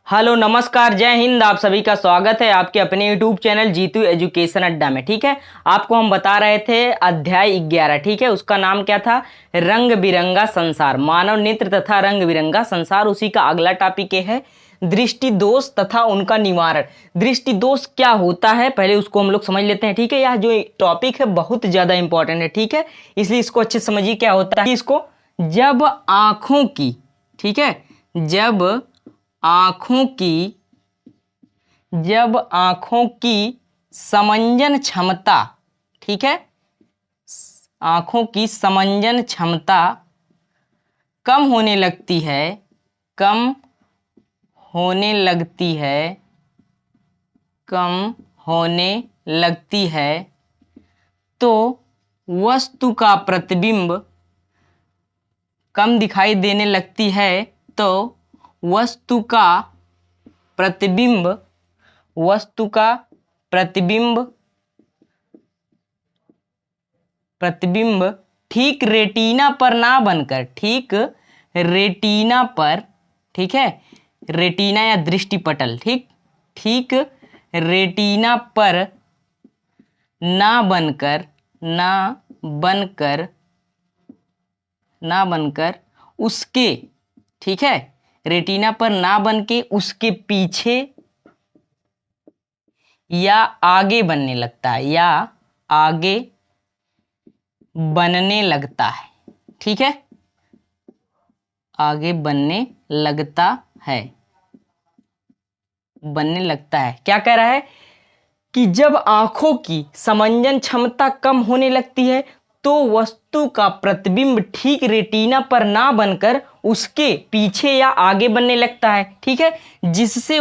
Hello नमस्कार जय हिंद। आप सभी का स्वागत है आपके अपने यूट्यूब चैनल जीतू एजुकेशन अड्डा में। ठीक है, आपको हम बता रहे थे अध्याय 11। ठीक है, उसका नाम क्या था? रंग बिरंगा संसार, मानव नेत्र तथा रंग बिरंगा संसार। उसी का अगला टॉपिक है दृष्टि दोष तथा उनका निवारण। दृष्टि दोष क्या होता है पहले उसको हम लोग समझ लेते हैं। ठीक है, यह जो टॉपिक है बहुत ज्यादा इंपॉर्टेंट है। ठीक है, इसलिए इसको अच्छे से समझिए। क्या होता है इसको? जब आंखों की, ठीक है, जब आंखों की समंजन क्षमता, ठीक है, आंखों की समंजन क्षमता कम होने लगती है, कम होने लगती है तो वस्तु का प्रतिबिंब कम दिखाई देने लगती है तो वस्तु का प्रतिबिंब ठीक रेटिना पर ना बनकर, ठीक है, रेटिना या दृष्टिपटल, ठीक रेटिना पर ना बनकर उसके, ठीक है, रेटिना पर ना बन के उसके पीछे या आगे बनने लगता है, ठीक है, आगे बनने लगता है। क्या कह रहा है कि जब आंखों की समंजन क्षमता कम होने लगती है तो वस्तु का प्रतिबिंब ठीक रेटिना पर ना बनकर उसके पीछे या आगे बनने लगता है, ठीक है, जिससे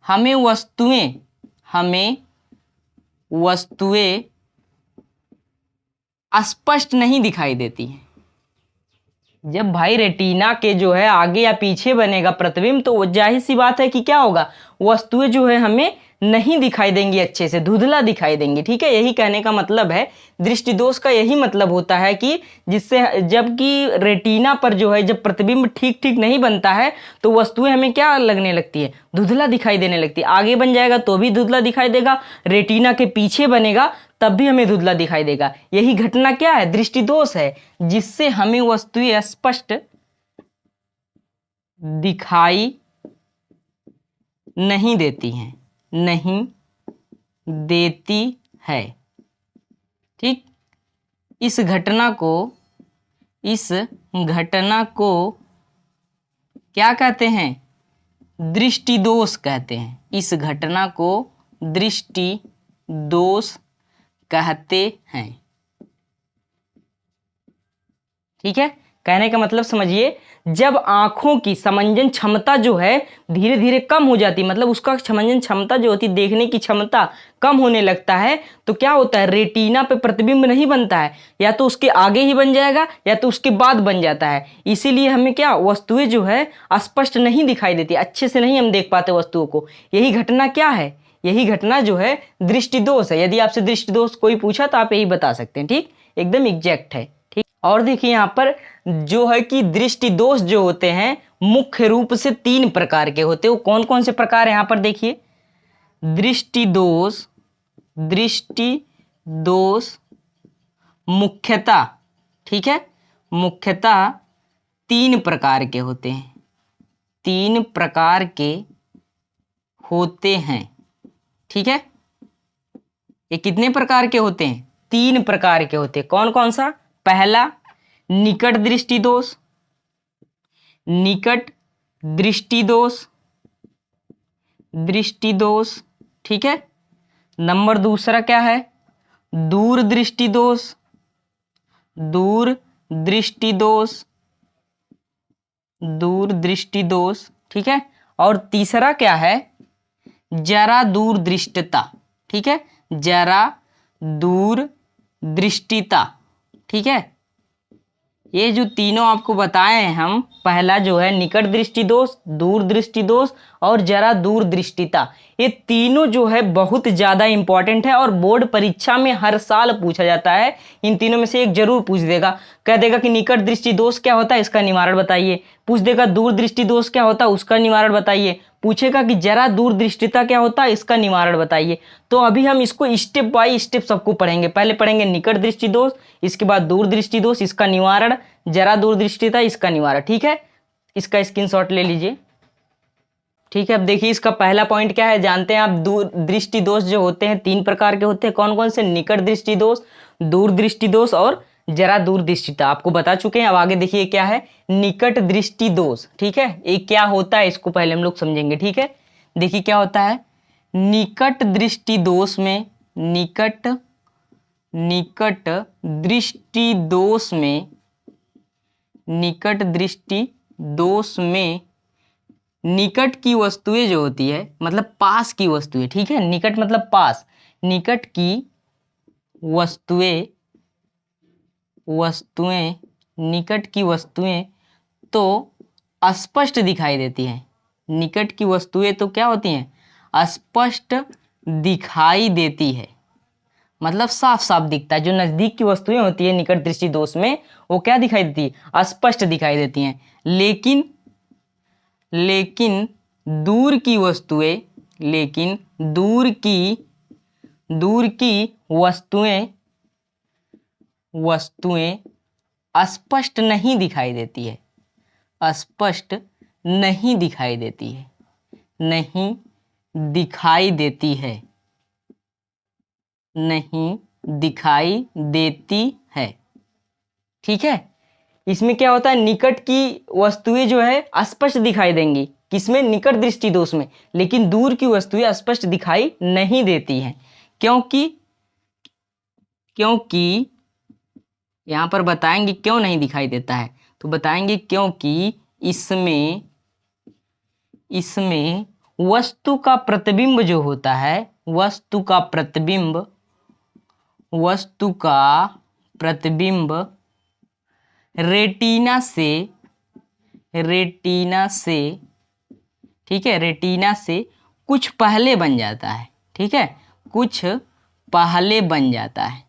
हमें वस्तुएं स्पष्ट नहीं दिखाई देती हैं। जब भाई रेटिना के जो है आगे या पीछे बनेगा प्रतिबिंब तो जाहिर सी बात है कि क्या होगा, वस्तुएं जो है हमें नहीं दिखाई देंगी, अच्छे से धुंधला दिखाई देंगी। ठीक है, यही कहने का मतलब है, दृष्टि दोष का यही मतलब होता है कि जिससे जबकि रेटिना पर जो है जब प्रतिबिंब ठीक नहीं बनता है तो वस्तुएं हमें क्या लगने लगती है, धुंधला दिखाई देने लगती है। आगे बन जाएगा तो भी धुंधला दिखाई देगा, रेटिना के पीछे बनेगा तब भी हमें धुंधला दिखाई देगा। यही घटना क्या है? दृष्टि दोष है, जिससे हमें वस्तुएं स्पष्ट दिखाई नहीं देती है। ठीक, इस घटना को क्या कहते हैं? दृष्टि दोष कहते हैं। इस घटना को दृष्टि दोष कहते हैं। ठीक है, कहने का मतलब समझिए, जब आंखों की समंजन क्षमता जो है धीरे धीरे कम हो जाती, मतलब उसका समंजन क्षमता जो होती, देखने की क्षमता कम होने लगता है तो क्या होता है, रेटिना पे प्रतिबिंब नहीं बनता है, या तो उसके आगे ही बन जाएगा या तो उसके बाद बन जाता है। इसीलिए हमें क्या, वस्तुएं जो है स्पष्ट नहीं दिखाई देती, अच्छे से नहीं हम देख पाते वस्तुओं को। यही घटना क्या है? यही घटना जो है दृष्टि दोष है। यदि आपसे दृष्टि दोष कोई पूछा तो आप यही बता सकते हैं। ठीक, एकदम एग्जैक्ट है। ठीक, और देखिए यहाँ पर जो है कि दृष्टि दोष जो होते हैं मुख्य रूप से 3 प्रकार के होते हैं। वो कौन कौन से प्रकार है यहाँ पर देखिए। दृष्टि दोष मुख्यतः, ठीक है, मुख्यतः 3 प्रकार के होते हैं। 3 प्रकार के होते हैं। ठीक है, ये कितने प्रकार के होते हैं? 3 प्रकार के होते हैं। कौन कौन सा? पहला निकट दृष्टि दोष, ठीक है। नंबर दूसरा क्या है? दूर दृष्टि दोष, ठीक है। और तीसरा क्या है? जरा दूर दृष्टता, ठीक है, जरा दूर दृष्टिता, ठीक है। ये जो तीनों आपको बताए हैं हम, पहला जो है निकट दृष्टि दोष, दूर दृष्टि दोष और जरा दूर दृष्टिता, ये तीनों जो है बहुत ज़्यादा इंपॉर्टेंट है और बोर्ड परीक्षा में हर साल पूछा जाता है। इन तीनों में से एक जरूर पूछ देगा, कह देगा कि निकट दृष्टि दोष क्या होता है, इसका निवारण बताइए। पूछ देगा दूर दृष्टि दोष क्या होता है, उसका निवारण बताइए। पूछेगा कि जरा दूर दृष्टिता क्या होता है, इसका निवारण बताइए। तो अभी हम इसको स्टेप बाय स्टेप सबको पढ़ेंगे। पहले पढ़ेंगे निकट दृष्टि दोष, इसके बाद दूर दृष्टि दोष, इसका निवारण, जरा दूर दृष्टिता, इसका निवारण। ठीक है, इसका स्क्रीनशॉट ले लीजिए। ठीक है, अब देखिए इसका पहला पॉइंट क्या है, जानते हैं आप। दूर दृष्टि दोष जो होते हैं 3 प्रकार के होते हैं। कौन कौन से? निकट दृष्टि दोष, दूर दृष्टि दोष और जरा दूर दृष्टिता, आपको बता चुके हैं। अब आगे देखिए क्या है निकट दृष्टि दोष। ठीक है, ये क्या होता है इसको पहले हम लोग समझेंगे। ठीक है, देखिए क्या होता है निकट दृष्टि दोष में, निकट दृष्टि दोष में, निकट दृष्टि दोष में निकट की वस्तुएं जो होती है, मतलब पास की वस्तुएं। ठीक है, निकट मतलब पास, निकट की वस्तुएं, निकट की वस्तुएं तो अस्पष्ट दिखाई देती हैं। निकट की वस्तुएं तो क्या होती हैं? अस्पष्ट दिखाई देती है, मतलब साफ साफ दिखता है। जो नजदीक की वस्तुएं होती है निकट दृष्टि दोष में, वो क्या दिखाई देती है? अस्पष्ट दिखाई देती हैं। लेकिन दूर की वस्तुएं, लेकिन दूर की वस्तुएं अस्पष्ट नहीं दिखाई देती है, अस्पष्ट नहीं दिखाई देती है, नहीं दिखाई देती है, नहीं दिखाई देती है। ठीक है, इसमें क्या होता है निकट की वस्तुएं जो है स्पष्ट दिखाई देंगी, किसमें? निकट दृष्टि दोष में। लेकिन दूर की वस्तुएं स्पष्ट दिखाई नहीं देती हैं। क्योंकि यहां पर बताएंगे क्यों नहीं दिखाई देता है, तो बताएंगे क्योंकि इसमें वस्तु का प्रतिबिंब जो होता है, वस्तु का प्रतिबिंब रेटिना से, ठीक है, रेटिना से कुछ पहले बन जाता है। ठीक है, कुछ पहले बन जाता है,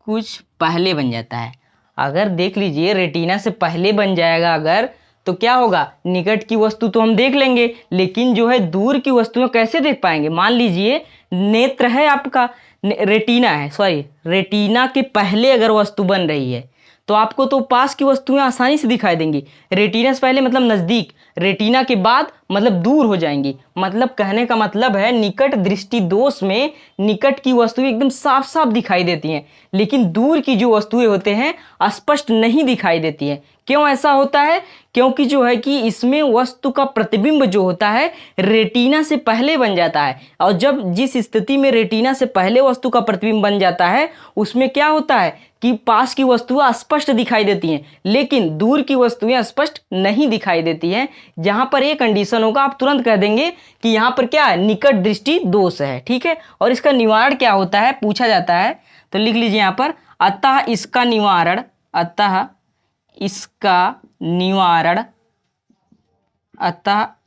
कुछ पहले बन जाता है। अगर देख लीजिए रेटिना से पहले बन जाएगा अगर, तो क्या होगा? निकट की वस्तु तो हम देख लेंगे, लेकिन जो है दूर की वस्तुएं कैसे देख पाएंगे? मान लीजिए नेत्र है आपका, रेटिना है, सॉरी, रेटिना के पहले अगर वस्तु बन रही है तो आपको तो पास की वस्तुएं आसानी से दिखाई देंगी। रेटिना से पहले मतलब नजदीक, रेटिना के बाद मतलब दूर हो जाएंगी। मतलब कहने का मतलब है निकट दृष्टि दोष में निकट की वस्तुएं एकदम साफ साफ दिखाई देती हैं, लेकिन दूर की जो वस्तुएं होते हैं स्पष्ट नहीं दिखाई देती हैं। क्यों ऐसा होता है? क्योंकि जो है कि इसमें वस्तु का प्रतिबिंब जो होता है रेटिना से पहले बन जाता है, और जब जिस स्थिति में रेटिना से पहले वस्तु का प्रतिबिंब बन जाता है उसमें क्या होता है कि पास की वस्तुएं स्पष्ट दिखाई देती हैं, लेकिन दूर की वस्तुएं स्पष्ट नहीं दिखाई देती हैं। जहां पर एक कंडीशन होगा आप तुरंत कह देंगे कि यहां पर क्या है? निकट दृष्टि दोष है। ठीक है, और इसका निवारण क्या होता है पूछा जाता है, तो लिख लीजिए यहां पर अतः इसका निवारण, अतः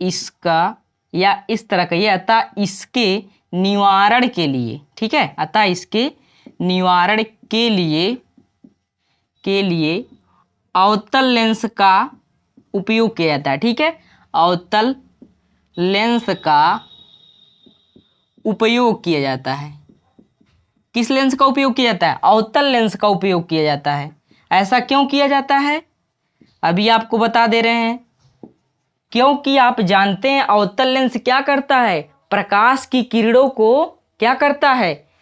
इसका, या इस तरह कहिए, अतः इसके निवारण के लिए, ठीक है, अतः इसके निवारण के लिए अवतल लेंस का उपयोग किया जाता है। ठीक है, अवतल लेंस का उपयोग किया जाता है। किस लेंस का उपयोग किया जाता है? अवतल लेंस का उपयोग किया जाता है। ऐसा क्यों किया जाता है अभी आपको बता दे रहे हैं, क्योंकि आप जानते हैं अवतल लेंस क्या करता है? प्रकाश की किरणों को क्या करता है?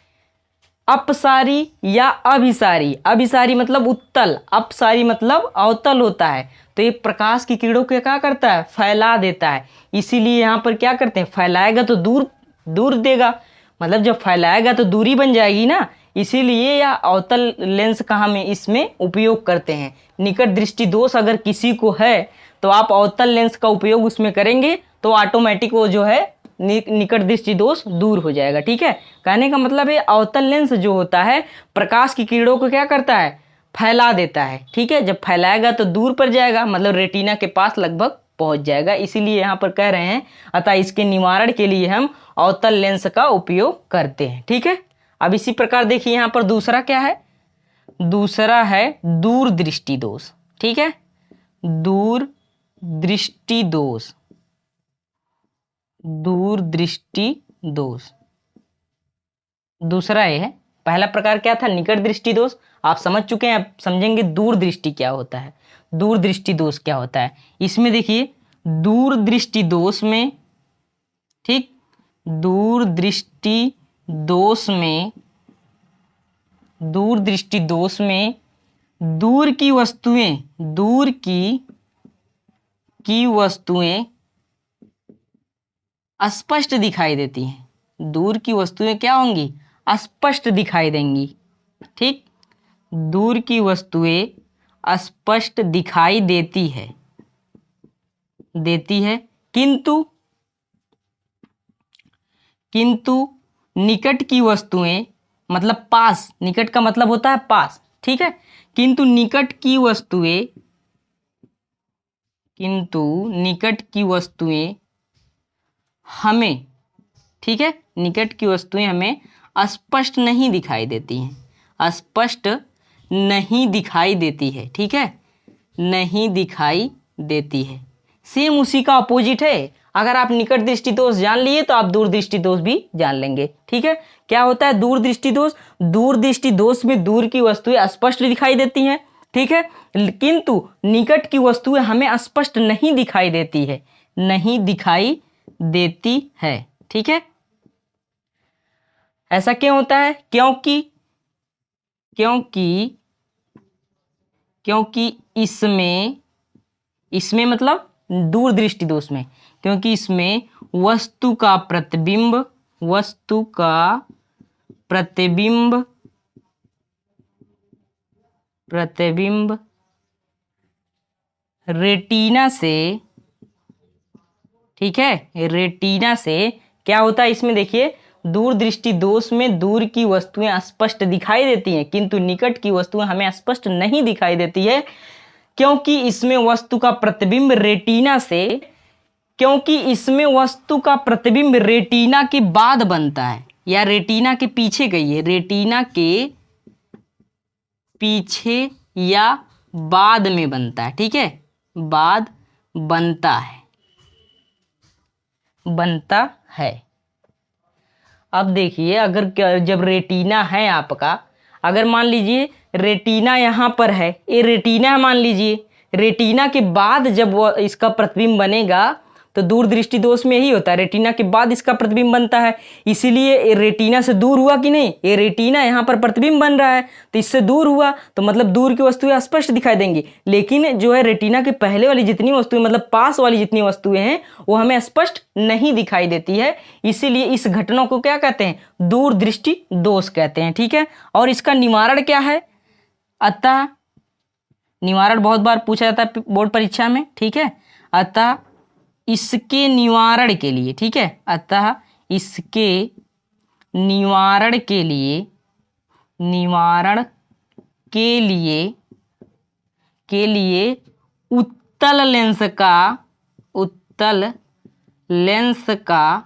अपसारी या अभिसारी, अभिसारी मतलब उत्तल, अपसारी मतलब अवतल होता है। तो ये प्रकाश की किरणों को क्या करता है? फैला देता है। इसीलिए यहाँ पर क्या करते हैं? फैलाएगा तो दूर देगा, मतलब जब फैलाएगा तो दूरी बन जाएगी ना, इसीलिए यह अवतल लेंस का हम इसमें उपयोग करते हैं। निकट दृष्टि दोष अगर किसी को है तो आप अवतल लेंस का उपयोग उसमें करेंगे तो ऑटोमेटिक वो जो है निकट दृष्टि दोष दूर हो जाएगा। ठीक है, कहने का मतलब है अवतल लेंस जो होता है प्रकाश की किरणों को क्या करता है, फैला देता है। ठीक है, जब फैलाएगा तो दूर पर जाएगा, मतलब रेटिना के पास लगभग पहुंच जाएगा। इसीलिए यहाँ पर कह रहे हैं अतः इसके निवारण के लिए हम अवतल लेंस का उपयोग करते हैं। ठीक है, अब इसी प्रकार देखिए यहाँ पर दूसरा क्या है, दूसरा है दूर दृष्टि दोष। ठीक है, दूर दृष्टि दोष, दूर दृष्टि दोष दूसरा ये है। पहला प्रकार क्या था, निकट दृष्टि दोष, आप समझ चुके हैं। आप समझेंगे दूर दृष्टि क्या होता है, दूर दृष्टि दोष क्या होता है। इसमें देखिए दूर दृष्टि दोष में, ठीक, दूर दृष्टि दोष में, दूर दृष्टि दोष में दूर की वस्तुएं, दूर की वस्तुएं स्पष्ट दिखाई देती हैं। दूर की वस्तुएं क्या होंगी, स्पष्ट दिखाई देंगी। ठीक, दूर की वस्तुएं स्पष्ट दिखाई देती है, किंतु निकट की वस्तुएं, मतलब पास, निकट का मतलब होता है पास। ठीक है, किंतु निकट की वस्तुएं हमें, ठीक है, निकट की वस्तुएं हमें स्पष्ट नहीं दिखाई देती हैं, स्पष्ट नहीं दिखाई देती है। ठीक है, नहीं दिखाई देती है। सेम उसी का अपोजिट है। अगर आप निकट दृष्टि दोष जान लिए तो आप दूर दृष्टि दोष भी जान लेंगे। ठीक है, क्या होता है दूर दृष्टि दोष, दूर दृष्टि दोष में दूर की वस्तुएं स्पष्ट दिखाई देती हैं। ठीक है, किंतु निकट की वस्तुएं हमें स्पष्ट नहीं दिखाई देती है, नहीं दिखाई देती है। ठीक है, ऐसा क्यों होता है, क्योंकि इसमें मतलब दूर दृष्टि दोष में, क्योंकि इसमें वस्तु का प्रतिबिंब रेटिना से, ठीक है, रेटिना से क्या होता है, इसमें देखिए दूर दृष्टि दोष में दूर की वस्तुएं स्पष्ट दिखाई देती हैं, किंतु निकट की वस्तुएं हमें स्पष्ट नहीं दिखाई देती है, क्योंकि इसमें वस्तु का प्रतिबिंब रेटिना से, क्योंकि इसमें वस्तु का प्रतिबिंब रेटिना के बाद बनता है या रेटिना के पीछे गई है, रेटिना के पीछे या बाद में बनता है। ठीक है, बाद बनता है। अब देखिए अगर जब रेटिना है आपका, अगर मान लीजिए रेटिना यहाँ पर है, ये रेटिना मान लीजिए, रेटिना के बाद जब वो इसका प्रतिबिंब बनेगा तो दूर दृष्टि दोष में यही होता है, रेटिना के बाद इसका प्रतिबिंब बनता है। इसीलिए ये रेटिना से दूर हुआ कि नहीं, ये रेटिना यहाँ पर प्रतिबिंब बन रहा है तो इससे दूर हुआ, तो मतलब दूर की वस्तुएं स्पष्ट दिखाई देंगी। लेकिन जो है रेटिना के पहले वाली जितनी वस्तुएं, मतलब पास वाली जितनी वस्तुएं हैं वो हमें स्पष्ट नहीं दिखाई देती है। इसीलिए इस घटना को क्या कहते हैं, दूर दृष्टि दोष कहते हैं। ठीक है, और इसका निवारण क्या है, अतः निवारण बहुत बार पूछा जाता है बोर्ड परीक्षा में। ठीक है, अतः इसके निवारण के लिए, ठीक है, अतः इसके निवारण के लिए उत्तल लेंस का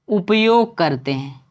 उपयोग करते हैं।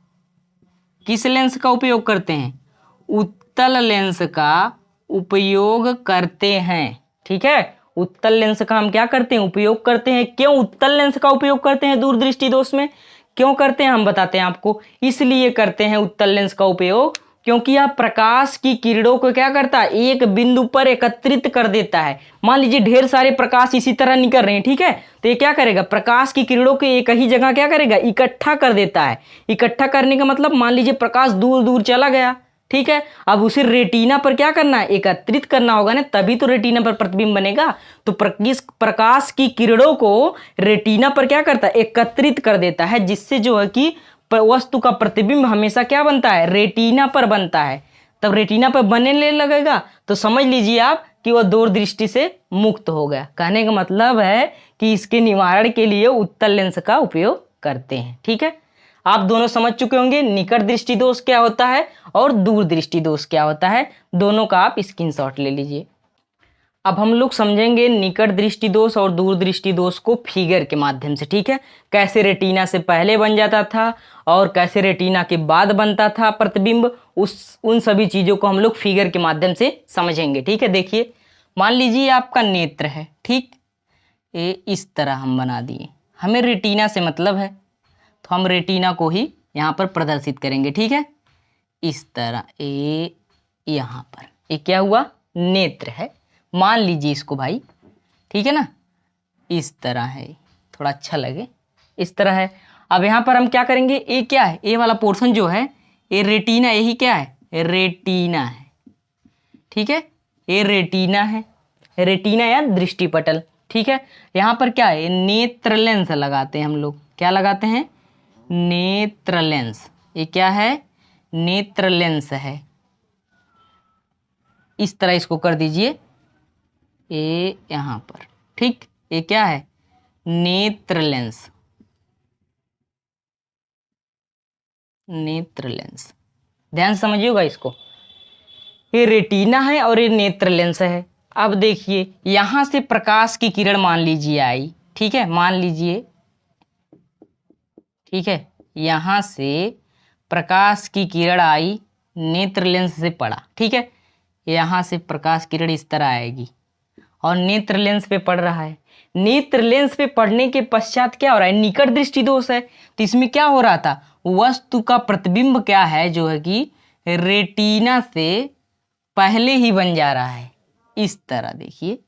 किस लेंस का उपयोग करते हैं, उत्तल लेंस का उपयोग करते हैं। ठीक है, उत्तल लेंस का हम क्या करते हैं, उपयोग करते हैं। क्यों उत्तल लेंस का उपयोग करते हैं दूर दृष्टि दोष में, क्यों करते हैं हम बताते हैं आपको। इसलिए करते हैं उत्तल लेंस का उपयोग क्योंकि यह प्रकाश की किरणों को क्या करता है, एक बिंदु पर एकत्रित कर देता है। मान लीजिए ढेर सारे प्रकाश इसी तरह निकल रहे हैं, ठीक है, तो ये क्या करेगा, प्रकाश की किरणों को एक ही जगह क्या करेगा, इकट्ठा कर देता है। इकट्ठा करने का मतलब मान लीजिए प्रकाश दूर दूर चला गया, ठीक है, अब उसे रेटिना पर क्या करना है, एकत्रित करना होगा ना, तभी तो रेटिना पर प्रतिबिंब बनेगा। तो प्रकाश की किरणों को रेटिना पर क्या करता है, एकत्रित कर देता है, जिससे जो है कि वस्तु का प्रतिबिंब हमेशा क्या बनता है, रेटिना पर बनता है। तब रेटिना पर बनने लगेगा तो समझ लीजिए आप कि वह दूरदृष्टि से मुक्त हो गया। कहने का मतलब है कि इसके निवारण के लिए उत्तल लेंस का उपयोग करते हैं। ठीक है, आप दोनों समझ चुके होंगे निकट दृष्टि दोष क्या होता है और दूरदृष्टि दोष क्या होता है। दोनों का आप स्क्रीनशॉट ले लीजिए। अब हम लोग समझेंगे निकट दृष्टि दोष और दूरदृष्टि दोष को फिगर के माध्यम से। ठीक है, कैसे रेटिना से पहले बन जाता था और कैसे रेटिना के बाद बनता था प्रतिबिंब, उन सभी चीज़ों को हम लोग फिगर के माध्यम से समझेंगे। ठीक है, देखिए मान लीजिए आपका नेत्र है, ठीक, ये इस तरह हम बना दिए। हमें रेटिना से मतलब है तो हम रेटिना को ही यहाँ पर प्रदर्शित करेंगे। ठीक है, इस तरह ये यहाँ पर ये क्या हुआ, नेत्र है, मान लीजिए इसको भाई। ठीक है ना, इस तरह है, थोड़ा अच्छा लगे, इस तरह है। अब यहाँ पर हम क्या करेंगे, ये क्या है, ये वाला पोर्शन जो है ये रेटिना, यही क्या है, रेटिना है। ठीक है, ये रेटिना है, रेटिना या दृष्टिपटल। ठीक है, यहाँ पर क्या है, नेत्र लेंस लगाते हैं हम लोग। क्या लगाते हैं, नेत्र लेंस। ये क्या है, नेत्र लेंस है। इस तरह इसको कर दीजिए, ये यहाँ पर। ठीक, ये क्या है, नेत्र लेंस, नेत्र लेंस। ध्यान से समझिएगा इसको, ये रेटिना है और ये नेत्र लेंस है। अब देखिए यहाँ से प्रकाश की किरण मान लीजिए आई। ठीक है, मान लीजिए, ठीक है, यहाँ से प्रकाश की किरण आई, नेत्र लेंस से पड़ा। ठीक है, यहाँ से प्रकाश किरण इस तरह आएगी और नेत्र लेंस पे पड़ रहा है। नेत्र लेंस पे पड़ने के पश्चात क्या हो रहा है, निकट दृष्टि दोष है। तो इसमें क्या हो रहा था, वस्तु का प्रतिबिंब क्या है, जो है कि रेटिना से पहले ही बन जा रहा है। इस तरह देखिए,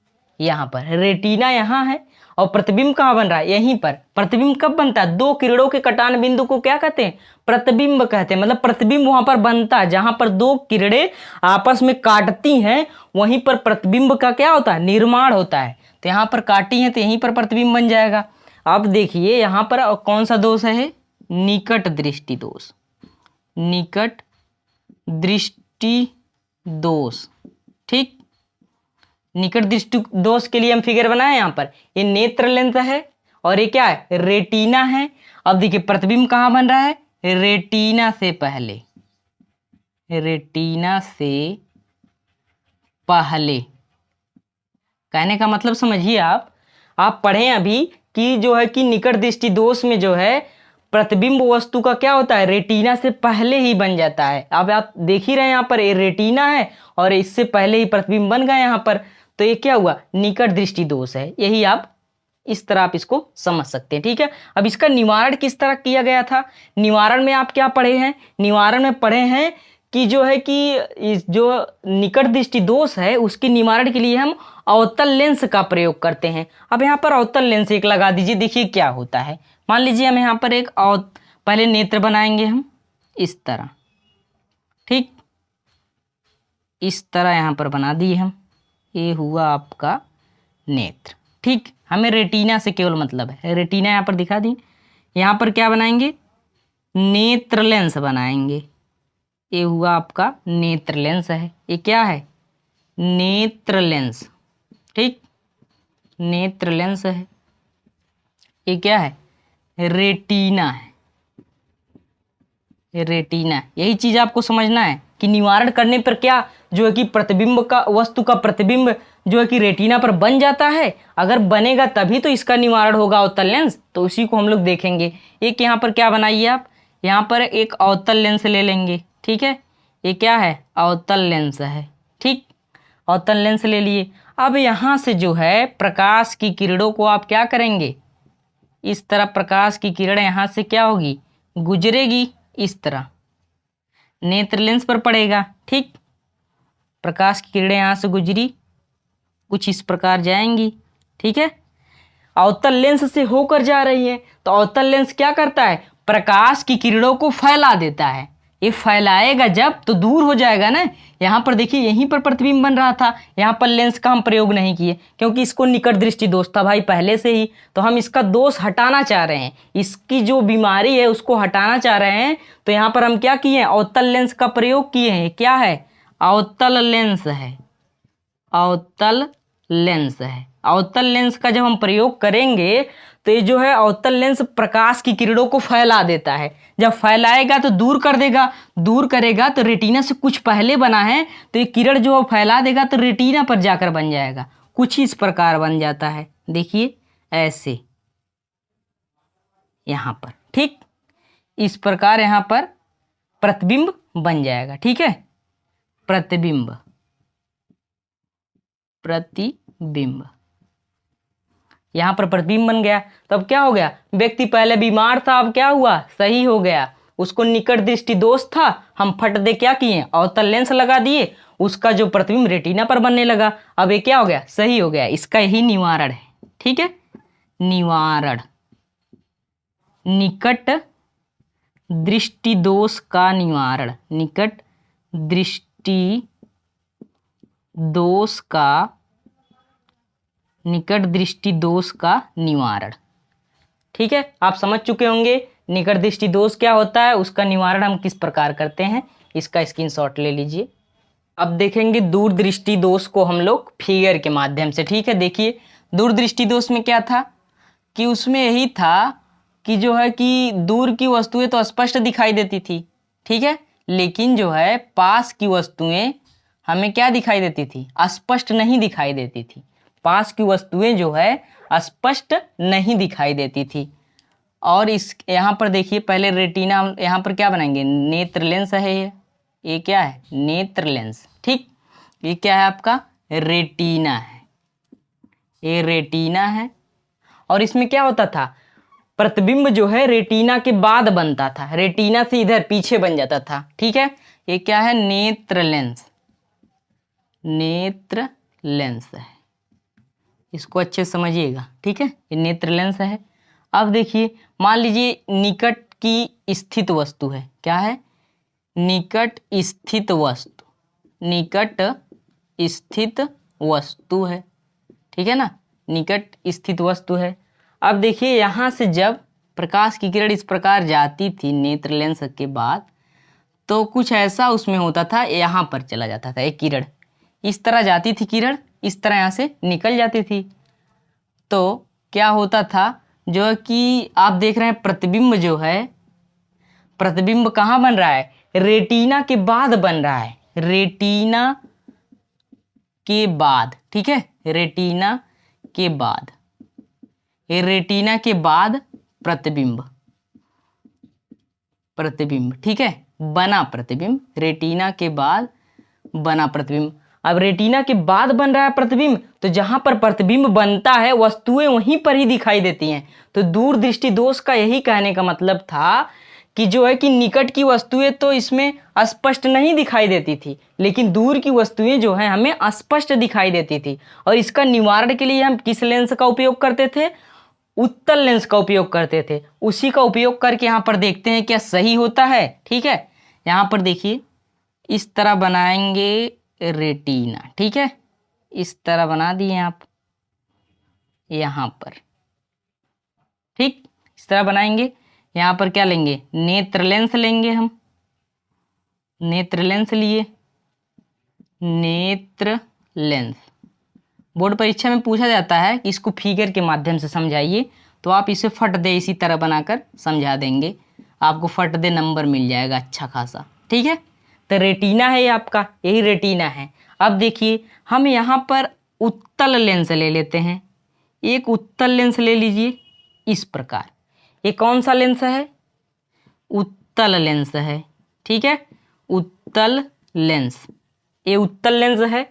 यहाँ पर रेटिना यहाँ है और प्रतिबिंब कहाँ बन रहा है, यहीं पर। प्रतिबिंब कब बनता है, दो किरणों के कटान बिंदु को क्या कहते हैं, प्रतिबिंब कहते हैं। मतलब प्रतिबिंब वहां पर बनता है जहां पर दो किरणें आपस में काटती हैं, वहीं पर प्रतिबिंब का क्या होता है, निर्माण होता है। तो यहाँ पर काटी है तो यहीं पर प्रतिबिंब बन जाएगा। अब देखिए यहाँ पर कौन सा दोष है, निकट दृष्टि दोष, निकट दृष्टि दोष। ठीक, निकट दृष्टि दोष के लिए हम फिगर बनाए। यहाँ पर ये नेत्र लेंस है और ये क्या है, रेटिना है। अब देखिए प्रतिबिंब कहाँ बन रहा है, रेटिना से पहले, रेटिना से पहले। कहने का मतलब समझिए, आप पढ़ें अभी कि जो है कि निकट दृष्टि दोष में जो है प्रतिबिंब वस्तु का क्या होता है, रेटिना से पहले ही बन जाता है। अब आप देख ही रहे हैं यहाँ पर ये रेटिना है और इससे पहले ही प्रतिबिंब बन गया यहाँ पर। तो ये क्या हुआ, निकट दृष्टि दोष है। यही आप इस तरह आप इसको समझ सकते हैं। ठीक है, अब इसका निवारण किस तरह किया गया था, निवारण में आप क्या पढ़े हैं, निवारण में पढ़े हैं कि जो है कि इस जो निकट दृष्टि दोष है उसके निवारण के लिए हम अवतल लेंस का प्रयोग करते हैं। अब यहाँ पर अवतल लेंस एक लगा दीजिए, देखिए क्या होता है। मान लीजिए हम यहाँ पर एक पहले नेत्र बनाएंगे हम इस तरह। ठीक, इस तरह यहाँ पर बना दिए हम, ये हुआ आपका नेत्र। ठीक, हमें रेटिना से केवल मतलब है, रेटिना यहाँ पर दिखा दी। यहाँ पर क्या बनाएंगे, नेत्र लेंस बनाएंगे। ये हुआ आपका नेत्र लेंस है। ये क्या है, नेत्र लेंस। ठीक, नेत्र लेंस है। ये क्या है, रेटिना है, रेटिना। यही चीज आपको समझना है कि निवारण करने पर क्या जो है कि प्रतिबिंब का, वस्तु का प्रतिबिंब जो है कि रेटिना पर बन जाता है। अगर बनेगा तभी तो इसका निवारण होगा अवतल लेंस। तो उसी को हम लोग देखेंगे। एक यहाँ पर क्या बनाइए आप, यहाँ पर एक अवतल लेंस ले लेंगे। ठीक है, ये क्या है, अवतल लेंस है। ठीक, अवतल लेंस ले लिए। अब यहाँ से जो है प्रकाश की किरणों को आप क्या करेंगे, इस तरह प्रकाश की किरण यहाँ से क्या होगी, गुजरेगी, इस तरह नेत्र लेंस पर पड़ेगा। ठीक, प्रकाश की किरणें यहाँ से गुजरी, कुछ इस प्रकार जाएंगी। ठीक है, अवतल लेंस से होकर जा रही है। तो अवतल लेंस क्या करता है, प्रकाश की किरणों को फैला देता है। ये फैलाएगा जब तो दूर हो जाएगा ना। यहाँ पर देखिए, यहीं पर प्रतिबिंब बन रहा था, यहाँ पर लेंस का हम प्रयोग नहीं किए क्योंकि इसको निकट दृष्टि दोष था भाई पहले से ही। तो हम इसका दोष हटाना चाह रहे हैं, इसकी जो बीमारी है उसको हटाना चाह रहे हैं। तो यहाँ पर हम क्या किए हैं, अवतल लेंस का प्रयोग किए हैं। क्या है, अवतल लेंस है, अवतल लेंस है। अवतल लेंस का जब हम प्रयोग करेंगे तो ये जो है अवतल लेंस प्रकाश की किरणों को फैला देता है। जब फैलाएगा तो दूर कर देगा, दूर करेगा तो रेटिना से कुछ पहले बना है तो ये किरण जो फैला देगा तो रेटिना पर जाकर बन जाएगा। कुछ इस प्रकार बन जाता है, देखिए ऐसे यहाँ पर, ठीक इस प्रकार यहाँ पर प्रतिबिंब बन जाएगा। ठीक है, प्रतिबिंब, प्रतिबिंब यहाँ पर प्रतिबिंब बन गया। तो अब क्या हो गया, व्यक्ति पहले बीमार था, अब क्या हुआ, सही हो गया। उसको निकट दृष्टि दोष था, हम फट दे क्या किए, अवतल लेंस लगा दिए, उसका जो प्रतिबिंब रेटिना पर बनने लगा। अब ये क्या हो गया, सही हो गया। इसका यही निवारण है। ठीक है, निवारण, निकट दृष्टि दोष का निवारण, निकट दृष्टि दोष का, निकट दृष्टि दोष का निवारण। ठीक है, आप समझ चुके होंगे निकट दृष्टि दोष क्या होता है, उसका निवारण हम किस प्रकार करते हैं। इसका स्क्रीनशॉट ले लीजिए। अब देखेंगे दूर दृष्टि दोष को हम लोग फिगर के माध्यम से। ठीक है, देखिए दूर दृष्टि दोष में क्या था कि उसमें यही था कि जो है कि दूर की वस्तुएं तो स्पष्ट दिखाई देती थी, ठीक है, लेकिन जो है पास की वस्तुएं हमें क्या दिखाई देती थी, स्पष्ट नहीं दिखाई देती थी। पास की वस्तुएं जो है स्पष्ट नहीं दिखाई देती थी। और इस यहाँ पर देखिए पहले रेटिना, यहाँ पर क्या बनाएंगे, नेत्र लेंस है ये क्या है, नेत्र लेंस। ठीक, ये क्या है आपका, रेटिना है, ये रेटिना है। और इसमें क्या होता था, प्रतिबिंब जो है रेटिना के बाद बनता था, रेटिना से इधर पीछे बन जाता था। ठीक है, ये क्या है, नेत्र लेंस, नेत्र लेंस है, इसको अच्छे से समझिएगा। ठीक है, ये नेत्र लेंस है। अब देखिए मान लीजिए निकट की स्थित वस्तु है, क्या है, निकट स्थित वस्तु, निकट स्थित वस्तु है। ठीक है ना, निकट स्थित वस्तु है। अब देखिए यहाँ से जब प्रकाश की किरण इस प्रकार जाती थी नेत्र लेंस के बाद, तो कुछ ऐसा उसमें होता था, यहाँ पर चला जाता था एक किरण, इस तरह जाती थी किरण, इस तरह यहाँ से निकल जाती थी। तो क्या होता था, जो कि आप देख रहे हैं प्रतिबिंब जो है, प्रतिबिंब कहाँ बन रहा है, रेटिना के बाद बन रहा है, रेटिना के बाद। ठीक है, रेटिना के बाद, ये रेटिना के बाद प्रतिबिंब, प्रतिबिंब। ठीक है, बना प्रतिबिंब, रेटिना के बाद बना प्रतिबिंब। अब रेटिना के बाद बन रहा है प्रतिबिंब, तो जहां पर प्रतिबिंब बनता है वस्तुएं वहीं पर ही दिखाई देती हैं। तो दूर दृष्टि दोष का यही कहने का मतलब था कि जो है कि निकट की वस्तुएं तो इसमें स्पष्ट नहीं दिखाई देती थी, लेकिन दूर की वस्तुएं जो है हमें स्पष्ट दिखाई देती थी। और इसका निवारण के लिए हम किस लेंस का उपयोग करते थे, उत्तल लेंस का उपयोग करते थे। उसी का उपयोग करके यहाँ पर देखते हैं क्या सही होता है। ठीक है, यहाँ पर देखिए इस तरह बनाएंगे रेटिना। ठीक है, इस तरह बना दिए आप यहाँ पर। ठीक, इस तरह बनाएंगे। यहाँ पर क्या लेंगे, नेत्र लेंस लेंगे हम, नेत्र लेंस लिए, नेत्र लेंस। बोर्ड परीक्षा में पूछा जाता है कि इसको फिगर के माध्यम से समझाइए, तो आप इसे फट दे इसी तरह बनाकर समझा देंगे, आपको फट दे नंबर मिल जाएगा अच्छा खासा। ठीक है, तो रेटिना है ये आपका, यही रेटिना है। अब देखिए हम यहाँ पर उत्तल लेंस ले लेते हैं, एक उत्तल लेंस ले लीजिए इस प्रकार। ये कौन सा लेंस है, उत्तल लेंस है। ठीक है, उत्तल लेंस, ये उत्तल लेंस है।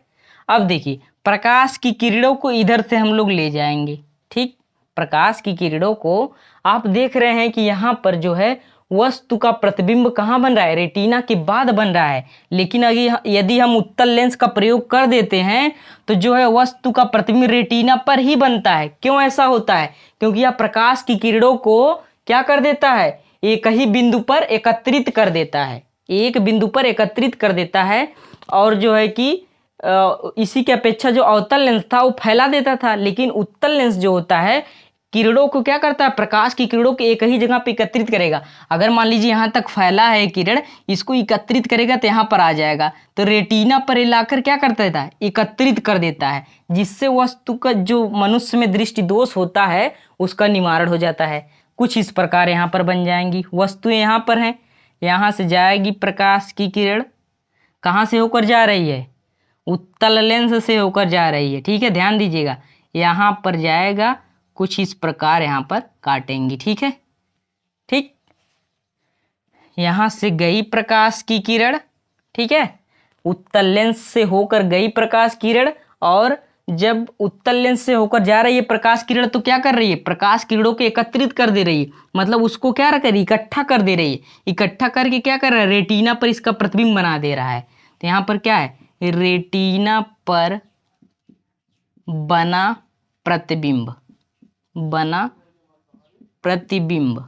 अब देखिए प्रकाश की किरणों को इधर से हम लोग ले जाएंगे। ठीक, प्रकाश की किरणों को आप देख रहे हैं कि यहाँ पर जो है वस्तु का प्रतिबिंब कहाँ बन रहा है, रेटिना के बाद बन रहा है। लेकिन यदि हम उत्तल लेंस का प्रयोग कर देते हैं तो जो है वस्तु का प्रतिबिंब रेटिना पर ही बनता है। क्यों ऐसा होता है, क्योंकि यह प्रकाश की किरणों को क्या कर देता है, एक ही बिंदु पर एकत्रित कर देता है, एक बिंदु पर एकत्रित कर देता है। और जो है कि इसी के अपेक्षा जो अवतल लेंस था वो फैला देता था, लेकिन उत्तल लेंस जो होता है किरणों को क्या करता है, प्रकाश की किरणों को एक ही जगह पे एकत्रित करेगा। अगर मान लीजिए यहाँ तक फैला है किरण, इसको एकत्रित करेगा तो यहाँ पर आ जाएगा, तो रेटिना पर लाकर क्या कर देता है, एकत्रित कर देता है, जिससे वस्तु का जो मनुष्य में दृष्टि दोष होता है उसका निवारण हो जाता है। कुछ इस प्रकार यहाँ पर बन जाएंगी। वस्तुएं यहाँ पर हैं, यहाँ से जाएगी प्रकाश की किरण, कहाँ से होकर जा रही है, उत्तल लेंस से होकर जा रही है। ठीक है, ध्यान दीजिएगा, यहाँ पर जाएगा, कुछ इस प्रकार यहाँ पर काटेंगी। ठीक है, ठीक, यहाँ से गई प्रकाश की किरण, ठीक है, उत्तल लेंस से होकर गई प्रकाश किरण, और जब उत्तल लेंस से होकर जा रही है प्रकाश किरण तो क्या कर रही है, प्रकाश किरणों को एकत्रित कर दे रही है, मतलब उसको क्या कर रही है, इकट्ठा कर दे रही है। इकट्ठा करके क्या कर रहा है, रेटिना पर इसका प्रतिबिंब बना दे रहा है। तो यहाँ पर क्या है, रेटिना पर बना प्रतिबिंब, बना प्रतिबिंब,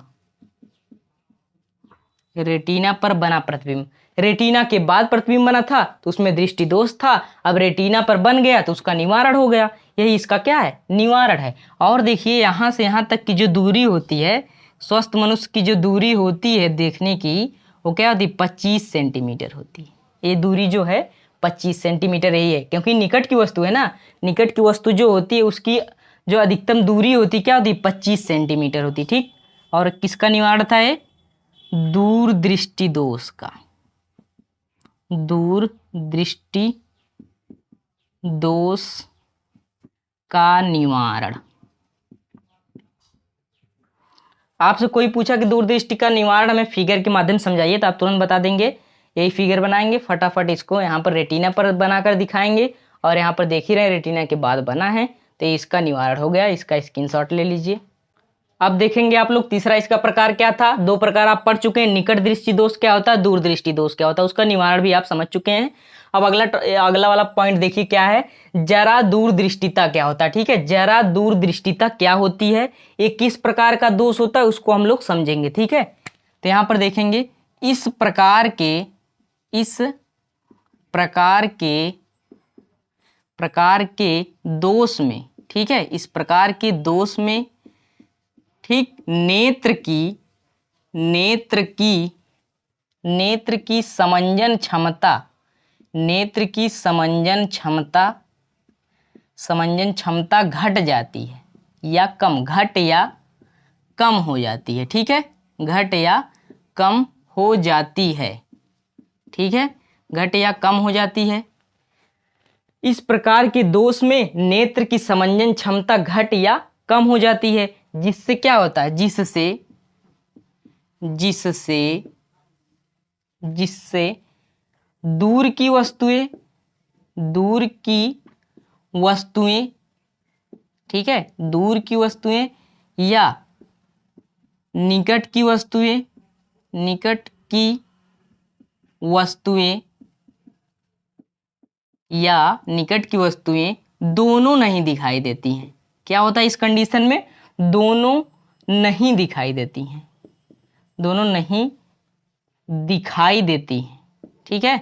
रेटिना पर बना प्रतिबिंब। रेटिना के बाद प्रतिबिंब बना था तो उसमें दृष्टि दोष था, अब रेटिना पर बन गया तो उसका निवारण हो गया। यही इसका क्या है, निवारण है। और देखिए यहाँ से यहाँ तक की जो दूरी होती है, स्वस्थ मनुष्य की जो दूरी होती है देखने की, वो क्या होती है, 25 सेंटीमीटर होती है। ये दूरी जो है 25 सेंटीमीटर यही है, क्योंकि निकट की वस्तु है ना, निकट की वस्तु जो होती है उसकी जो अधिकतम दूरी होती क्या होती, 25 सेंटीमीटर होती। ठीक, और किसका निवारण था ये, दूर दृष्टि दोष का, दूर दृष्टि दोष का निवारण। आपसे कोई पूछा कि दूरदृष्टि का निवारण हमें फिगर के माध्यम समझाइए तो आप तुरंत बता देंगे। यही फिगर बनाएंगे, फटाफट इसको यहाँ पर रेटिना पर बनाकर दिखाएंगे, और यहाँ पर देख ही रहे रेटिना के बाद बना है, तो इसका निवारण हो गया। इसका स्क्रीनशॉट ले लीजिए। अब देखेंगे आप लोग तीसरा इसका प्रकार क्या था। दो प्रकार आप पढ़ चुके हैं, निकट दृष्टि दोष क्या होता है, दूर दृष्टि दोष क्या होता है, उसका निवारण भी आप समझ चुके हैं। अब अगला वाला पॉइंट देखिए क्या है, जरा दूरदृष्टिता क्या होता है। ठीक है, जरा दूरदृष्टिता क्या होती है, ये किस प्रकार का दोष होता है उसको हम लोग समझेंगे। ठीक है, तो यहाँ पर देखेंगे इस प्रकार के दोष में, ठीक है, इस प्रकार के दोष में, ठीक, नेत्र की समंजन क्षमता घट जाती है या कम हो जाती है। ठीक है, घट या कम हो जाती है। ठीक है, घट या कम हो जाती है। इस प्रकार के दोष में नेत्र की समंजन क्षमता घट या कम हो जाती है, जिससे क्या होता है, जिससे दूर की वस्तुएं, ठीक है, दूर की वस्तुएं या निकट की वस्तुएं दोनों नहीं दिखाई देती हैं। क्या होता है इस कंडीशन में, दोनों नहीं दिखाई देती हैं, दोनों नहीं दिखाई देती हैं। ठीक है,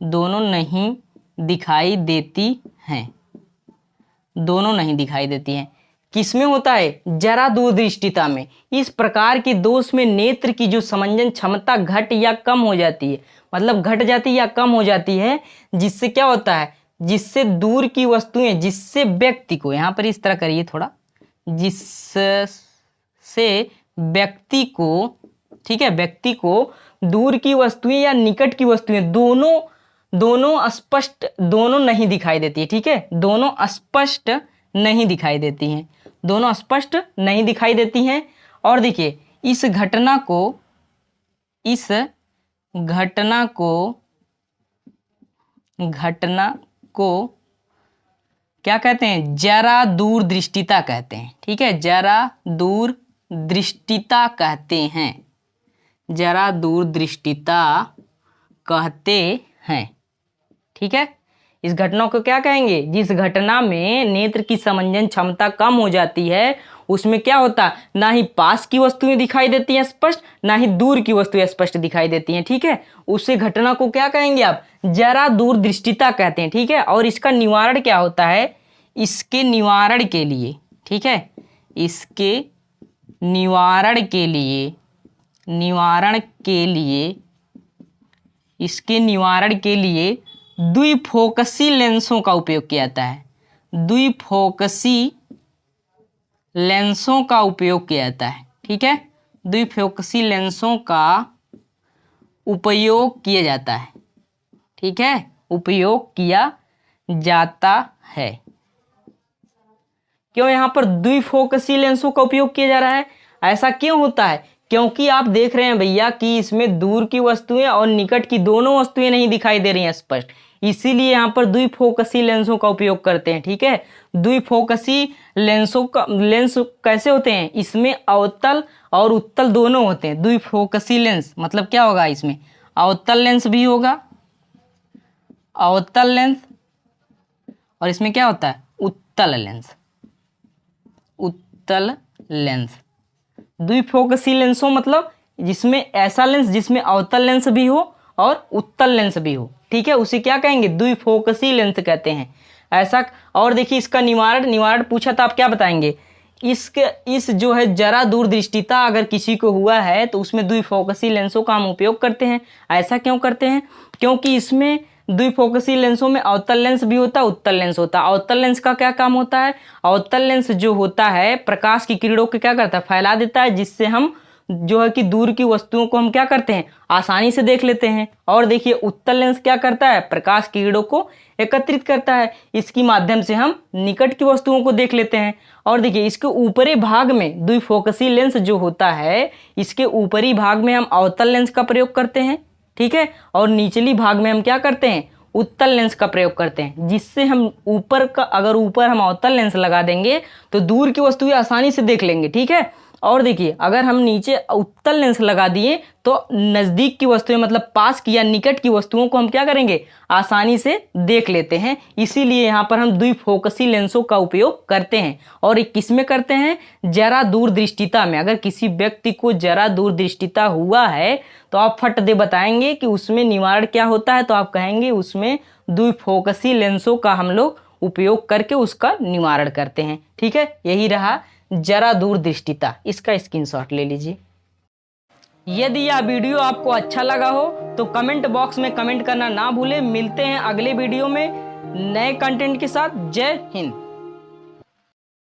दोनों नहीं दिखाई देती हैं, दोनों नहीं दिखाई देती हैं। किसमें होता है, जरा दूरदृष्टिता में। इस प्रकार के दोष में नेत्र की जो समंजन क्षमता घट या कम हो जाती है, मतलब घट जाती है या कम हो जाती है, जिससे क्या होता है, जिससे दूर की वस्तुएं, जिससे व्यक्ति को, यहाँ पर इस तरह करिए थोड़ा, जिससे व्यक्ति को, ठीक है, व्यक्ति को दूर की वस्तुएं या निकट की वस्तुएं दोनों स्पष्ट, दोनों नहीं दिखाई देती है। ठीक है, दोनों स्पष्ट नहीं दिखाई देती हैं, दोनों स्पष्ट नहीं दिखाई देती हैं। और देखिए इस घटना को क्या कहते हैं, जरा दूरदृष्टिता कहते हैं। ठीक है, जरा दूरदृष्टिता कहते हैं, जरा दूरदृष्टिता कहते हैं। ठीक है, इस घटना को क्या कहेंगे, जिस घटना में नेत्र की समंजन क्षमता कम हो जाती है, उसमें क्या होता है, ना ही पास की वस्तुएं दिखाई देती हैं स्पष्ट, ना ही दूर की वस्तुएं स्पष्ट दिखाई देती हैं। ठीक है, उसे घटना को क्या कहेंगे आप, जरा दूरदृष्टिता कहते हैं। ठीक है, और इसका निवारण क्या होता है, इसके निवारण के लिए, ठीक है, इसके निवारण के लिए द्विफोकसी लेंसों का उपयोग किया जाता है। द्विफोकसी लेंसों का उपयोग किया जाता है। ठीक है, द्विफोकसी लेंसों का उपयोग किया जाता है। ठीक है, उपयोग किया जाता है। क्यों यहां पर द्विफोकसी लेंसों का उपयोग किया जा रहा है? ऐसा क्यों होता है? क्योंकि आप देख रहे हैं भैया कि इसमें दूर की वस्तुएं और निकट की दोनों वस्तुएं नहीं दिखाई दे रही हैं स्पष्ट, इसीलिए यहाँ पर द्विफोकसी लेंसों का उपयोग करते हैं। ठीक है, द्विफोकसी लेंस कैसे होते हैं? इसमें अवतल और उत्तल दोनों होते हैं। द्विफोकसी लेंस मतलब क्या होगा? इसमें अवतल लेंस भी होगा, अवतल लेंस, और इसमें क्या होता है? उत्तल लेंस। उत्तल लेंस द्विफोकसी लेंसों मतलब जिसमें ऐसा लेंस जिसमें अवतल लेंस भी हो और उत्तल लेंस भी हो। ठीक है, उसे क्या कहेंगे? द्विफोकसी लेंस कहते हैं। ऐसा, और देखिए इसका निवारण पूछा तो आप क्या बताएंगे? इस जो है जरा दूरदृष्टिता अगर किसी को हुआ है तो उसमें द्विफोकसी लेंसों का हम उपयोग करते हैं। ऐसा क्यों करते हैं? क्योंकि इसमें द्विफोकसी लेंसों में अवतल लेंस भी होता है, उत्तल लेंस होता है। अवतल लेंस का क्या काम होता है? अवतल लेंस जो होता है प्रकाश की किरणों को क्या करता है? फैला देता है, जिससे हम जो है कि दूर की वस्तुओं को हम क्या करते हैं? आसानी से देख लेते हैं। और देखिए उत्तल लेंस क्या करता है? प्रकाश की किरणों को एकत्रित करता है, इसके माध्यम से हम निकट की वस्तुओं को देख लेते हैं। और देखिए इसके ऊपरी भाग में द्विफोकसी लेंस जो होता है, इसके ऊपरी भाग में हम अवतल लेंस का प्रयोग करते हैं। ठीक है, और निचली भाग में हम क्या करते हैं? उत्तल लेंस का प्रयोग करते हैं, जिससे हम अगर ऊपर हम अवतल लेंस लगा देंगे तो दूर की वस्तुएं आसानी से देख लेंगे। ठीक है, और देखिए अगर हम नीचे उत्तल लेंस लगा दिए तो नजदीक की वस्तुएं मतलब पास की या निकट की वस्तुओं को हम क्या करेंगे? आसानी से देख लेते हैं। इसीलिए यहाँ पर हम द्विफोकसी लेंसों का उपयोग करते हैं। और ये किस में करते हैं? जरा दूरदृष्टिता में। अगर किसी व्यक्ति को जरा दूरदृष्टिता हुआ है तो आप फट दे बताएंगे कि उसमें निवारण क्या होता है, तो आप कहेंगे उसमें द्विफोकसी लेंसों का हम लोग उपयोग करके उसका निवारण करते हैं। ठीक है, यही रहा जरा दूरदृष्टिता। इसका स्क्रीनशॉट ले लीजिए। यदि यह वीडियो आपको अच्छा लगा हो तो कमेंट बॉक्स में कमेंट करना ना भूलें। मिलते हैं अगले वीडियो में नए कंटेंट के साथ। जय हिंद।